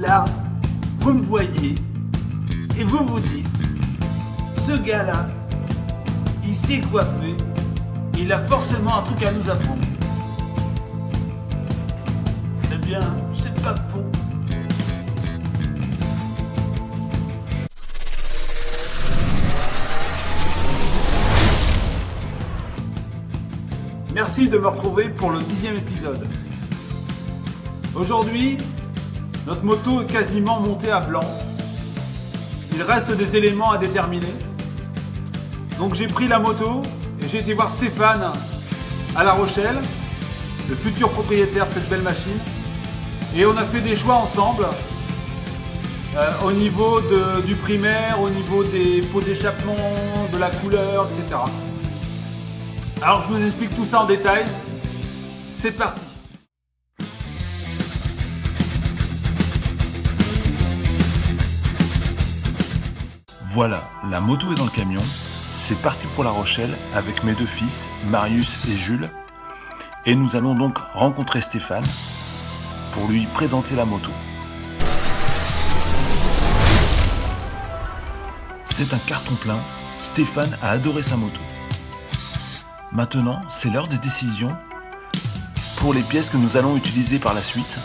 Là, vous me voyez et vous vous dites, ce gars-là, il sait quoi faire, il a forcément un truc à nous apprendre. Eh bien, c'est pas faux. Merci de me retrouver pour le 10e épisode. Aujourd'hui, notre moto est quasiment montée à blanc. Il reste des éléments à déterminer. Donc j'ai pris la moto et j'ai été voir Stéphane à La Rochelle, le futur propriétaire de cette belle machine. Et on a fait des choix ensemble au niveau du primaire, au niveau des pots d'échappement, de la couleur, etc. Alors je vous explique tout ça en détail. C'est parti. Voilà, la moto est dans le camion. C'est parti pour La Rochelle avec mes deux fils, Marius et Jules. Et nous allons donc rencontrer Stéphane pour lui présenter la moto. C'est un carton plein. Stéphane a adoré sa moto. Maintenant, c'est l'heure des décisions pour les pièces que nous allons utiliser par la suite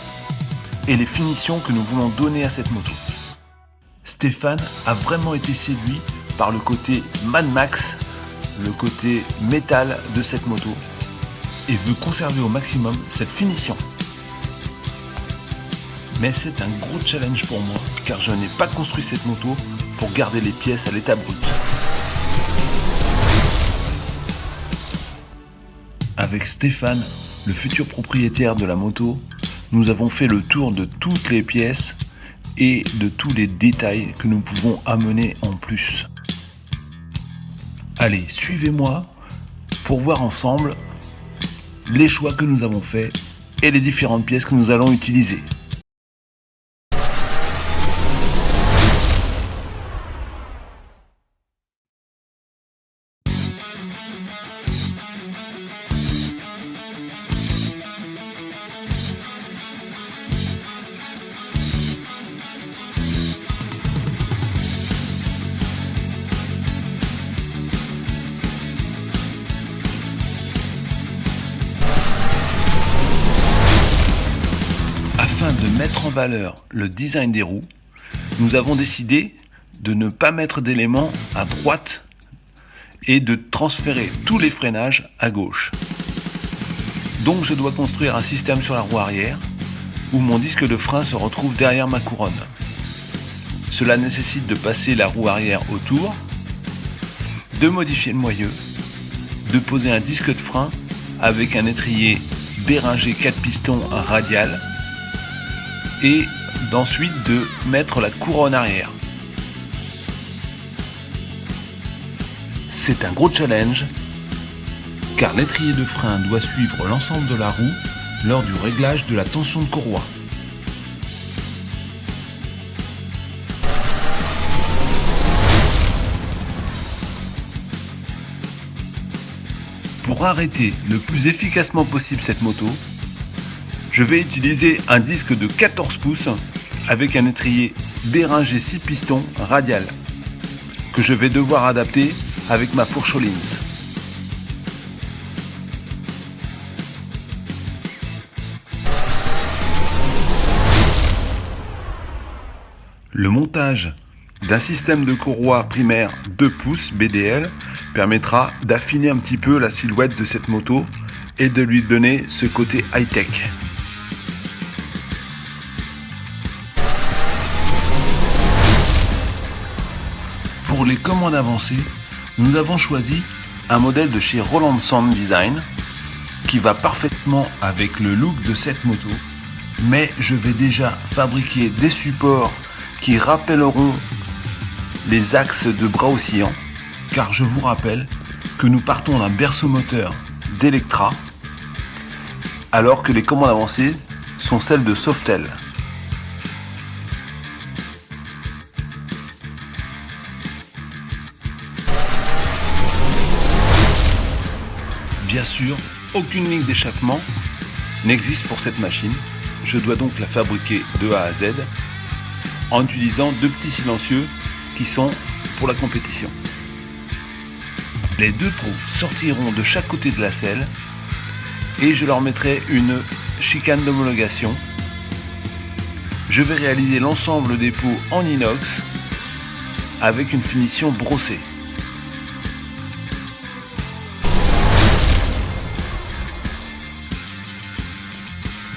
et les finitions que nous voulons donner à cette moto. Stéphane a vraiment été séduit par le côté Mad Max, le côté métal de cette moto et veut conserver au maximum cette finition. Mais c'est un gros challenge pour moi car je n'ai pas construit cette moto pour garder les pièces à l'état brut. Avec Stéphane, le futur propriétaire de la moto, nous avons fait le tour de toutes les pièces et de tous les détails que nous pouvons amener en plus. Allez, suivez-moi pour voir ensemble les choix que nous avons faits et les différentes pièces que nous allons utiliser. Afin de mettre en valeur le design des roues, nous avons décidé de ne pas mettre d'éléments à droite et de transférer tous les freinages à gauche. Donc je dois construire un système sur la roue arrière où mon disque de frein se retrouve derrière ma couronne. Cela nécessite de passer la roue arrière autour, de modifier le moyeu, de poser un disque de frein avec un étrier Béringer 4 pistons radial et d'ensuite de mettre la couronne arrière. C'est un gros challenge car l'étrier de frein doit suivre l'ensemble de la roue lors du réglage de la tension de courroie. Pour arrêter le plus efficacement possible cette moto, je vais utiliser un disque de 14 pouces avec un étrier Béringer 6 pistons radial que je vais devoir adapter avec ma fourche Öhlins. Le montage d'un système de courroie primaire 2 pouces BDL permettra d'affiner un petit peu la silhouette de cette moto et de lui donner ce côté high-tech. Pour les commandes avancées, nous avons choisi un modèle de chez Roland Sound Design qui va parfaitement avec le look de cette moto, mais je vais déjà fabriquer des supports qui rappelleront les axes de bras oscillants, car je vous rappelle que nous partons d'un berceau moteur d'Electra, alors que les commandes avancées sont celles de Softail. Bien sûr, aucune ligne d'échappement n'existe pour cette machine. Je dois donc la fabriquer de A à Z en utilisant 2 petits silencieux qui sont pour la compétition. Les 2 trous sortiront de chaque côté de la selle et je leur mettrai une chicane d'homologation. Je vais réaliser l'ensemble des pots en inox avec une finition brossée.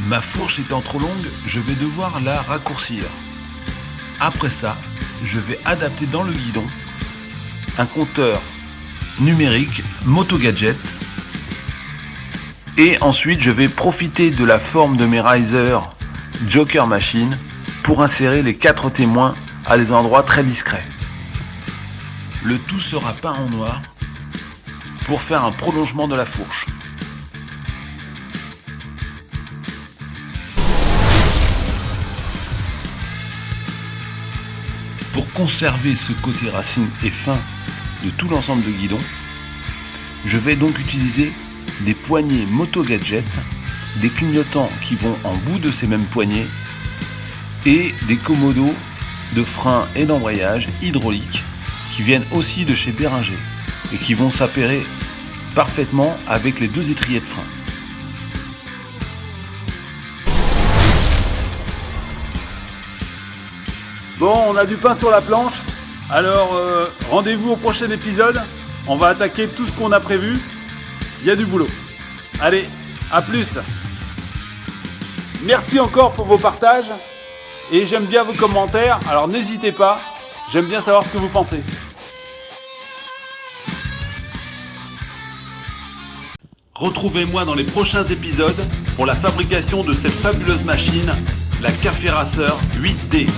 Ma fourche étant trop longue, je vais devoir la raccourcir. Après ça, je vais adapter dans le guidon un compteur numérique Moto Gadget. Et ensuite, je vais profiter de la forme de mes risers Joker Machine pour insérer les 4 témoins à des endroits très discrets. Le tout sera peint en noir pour faire un prolongement de la fourche. Pour conserver ce côté racine et fin de tout l'ensemble de guidon, je vais donc utiliser des poignées Moto Gadget, des clignotants qui vont en bout de ces mêmes poignées et des commodos de frein et d'embrayage hydraulique qui viennent aussi de chez Béringer et qui vont s'appairer parfaitement avec les 2 étriers de frein. Bon, on a du pain sur la planche. Alors, rendez-vous au prochain épisode. On va attaquer tout ce qu'on a prévu. Il y a du boulot. Allez, à plus. Merci encore pour vos partages. Et j'aime bien vos commentaires. Alors n'hésitez pas. J'aime bien savoir ce que vous pensez. Retrouvez-moi dans les prochains épisodes pour la fabrication de cette fabuleuse machine, la Café Racer 8D.